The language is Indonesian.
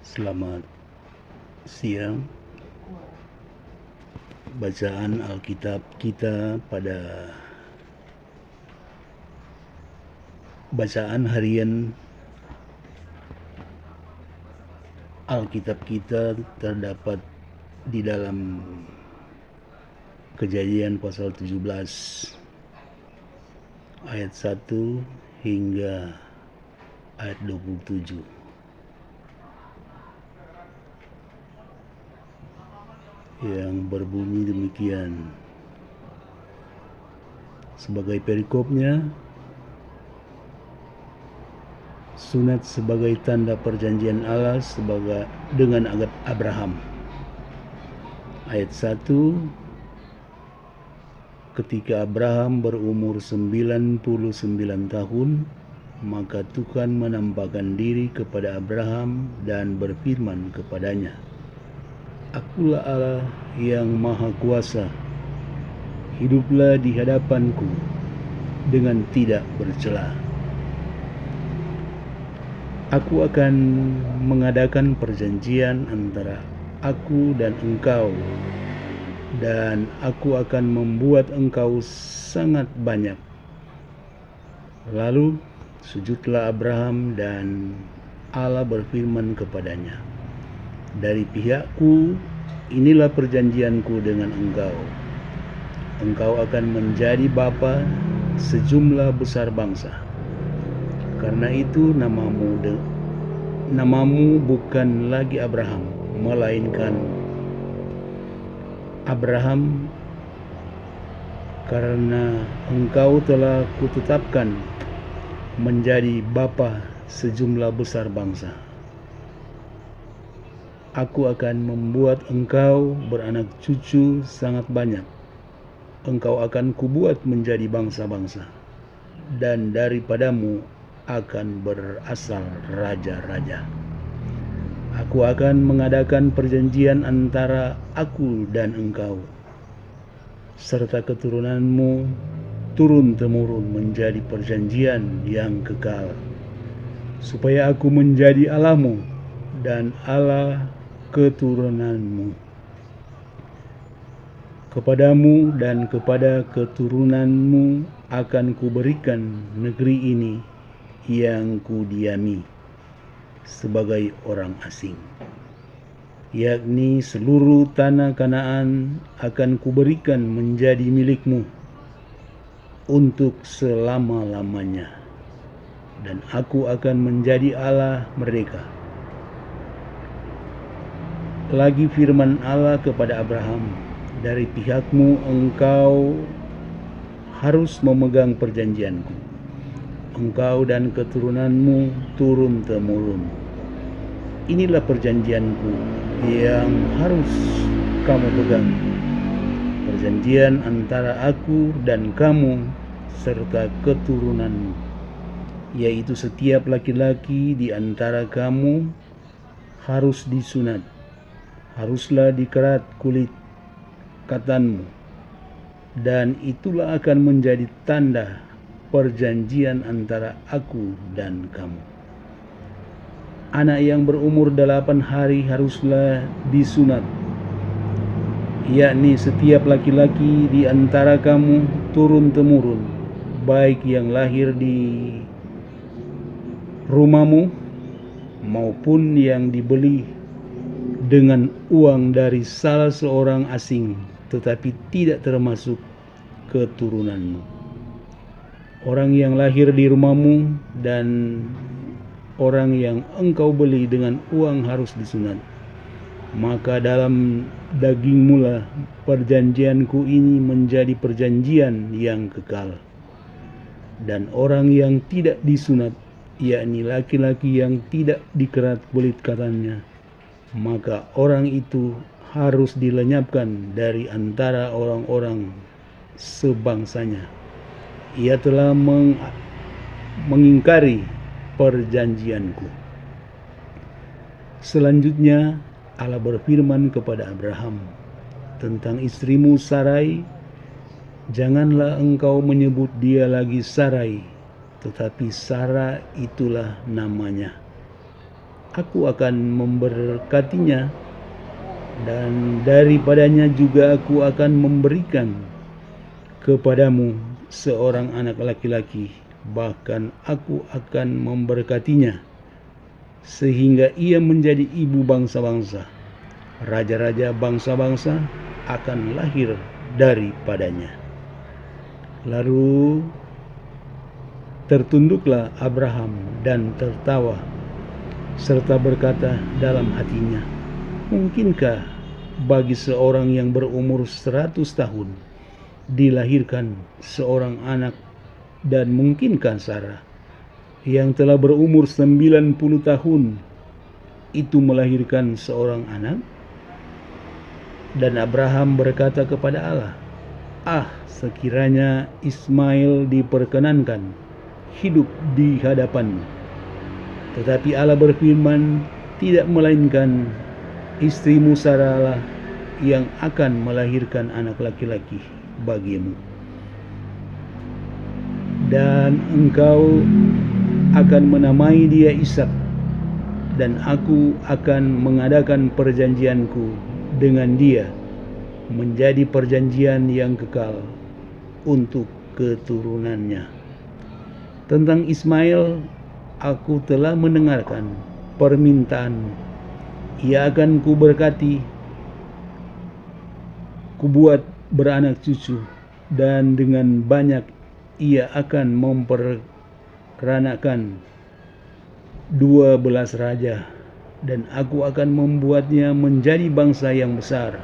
Selamat siang. Bacaan Alkitab kita pada bacaan harian Alkitab kita terdapat di dalam Kejadian pasal 17 ayat 1 hingga ayat 27. Yang berbunyi demikian. Sebagai perikopnya, sunat sebagai tanda perjanjian Allah dengan Abraham. Ayat 1, ketika Abraham berumur 99 tahun, maka Tuhan menampakkan diri kepada Abraham dan berfirman kepadanya, "Akulah Allah yang Maha Kuasa. Hiduplah di hadapanku dengan tidak bercela. Aku akan mengadakan perjanjian antara aku dan engkau, dan aku akan membuat engkau sangat banyak." Lalu sujudlah Abraham, dan Allah berfirman kepadanya, "Dari pihakku, inilah perjanjianku dengan engkau. Engkau akan menjadi bapa sejumlah besar bangsa. Karena itu namamu bukan lagi Abraham, melainkan Abraham, karena engkau telah kutetapkan menjadi bapa sejumlah besar bangsa. Aku akan membuat engkau beranak cucu sangat banyak. Engkau akan kubuat menjadi bangsa-bangsa, dan daripadamu akan berasal raja-raja. Aku akan mengadakan perjanjian antara aku dan engkau, serta keturunanmu turun-temurun menjadi perjanjian yang kekal, supaya aku menjadi Allahmu dan Allah keturunanmu. Kepadamu dan kepada keturunanmu akan kuberikan negeri ini yang kudiami sebagai orang asing, yakni seluruh tanah Kanaan akan kuberikan menjadi milikmu untuk selama-lamanya, dan aku akan menjadi Allah mereka." Lagi firman Allah kepada Abraham, "Dari pihakmu engkau harus memegang perjanjianku, engkau dan keturunanmu turun-temurun. Inilah perjanjianku yang harus kamu pegang, perjanjian antara aku dan kamu serta keturunanmu, yaitu setiap laki-laki di antara kamu harus disunat, haruslah dikerat kulit katanmu, dan itulah akan menjadi tanda perjanjian antara aku dan kamu. Anak yang berumur 8 hari haruslah disunat, yakni setiap laki-laki di antara kamu turun-temurun, baik yang lahir di rumahmu maupun yang dibeli dengan uang dari salah seorang asing, tetapi tidak termasuk keturunanmu. Orang yang lahir di rumahmu dan orang yang engkau beli dengan uang harus disunat. Maka dalam dagingmu lah perjanjianku ini menjadi perjanjian yang kekal. Dan orang yang tidak disunat, yakni laki-laki yang tidak dikerat kulit katannya, maka orang itu harus dilenyapkan dari antara orang-orang sebangsanya. Ia telah mengingkari perjanjianku." Selanjutnya Allah berfirman kepada Abraham tentang istrimu Sarai, "Janganlah engkau menyebut dia lagi Sarai, tetapi Sarah itulah namanya. aku akan memberkatinya, dan daripadanya juga aku akan memberikan kepadamu seorang anak laki-laki, bahkan aku akan memberkatinya sehingga ia menjadi ibu bangsa-bangsa. Raja-raja bangsa-bangsa akan lahir daripadanya. Lalu tertunduklah Abraham dan tertawa, serta berkata dalam hatinya, mungkinkah bagi seorang yang berumur 100 tahun dilahirkan seorang anak, dan mungkinkah Sarah yang telah berumur 90 tahun itu melahirkan seorang anak? Dan Abraham berkata kepada Allah, sekiranya Ismail diperkenankan hidup di hadapanmu. Tetapi Allah berfirman, tidak, melainkan istrimu Sarah lah yang akan melahirkan anak laki-laki bagimu. Dan engkau akan menamai dia Ishak, dan aku akan mengadakan perjanjianku dengan dia menjadi perjanjian yang kekal untuk keturunannya. Tentang Ismail, aku telah mendengarkan permintaanmu. Ia akan kuberkati, kubuat beranak cucu, dan dengan banyak ia akan memperanakan 12 raja, dan aku akan membuatnya menjadi bangsa yang besar.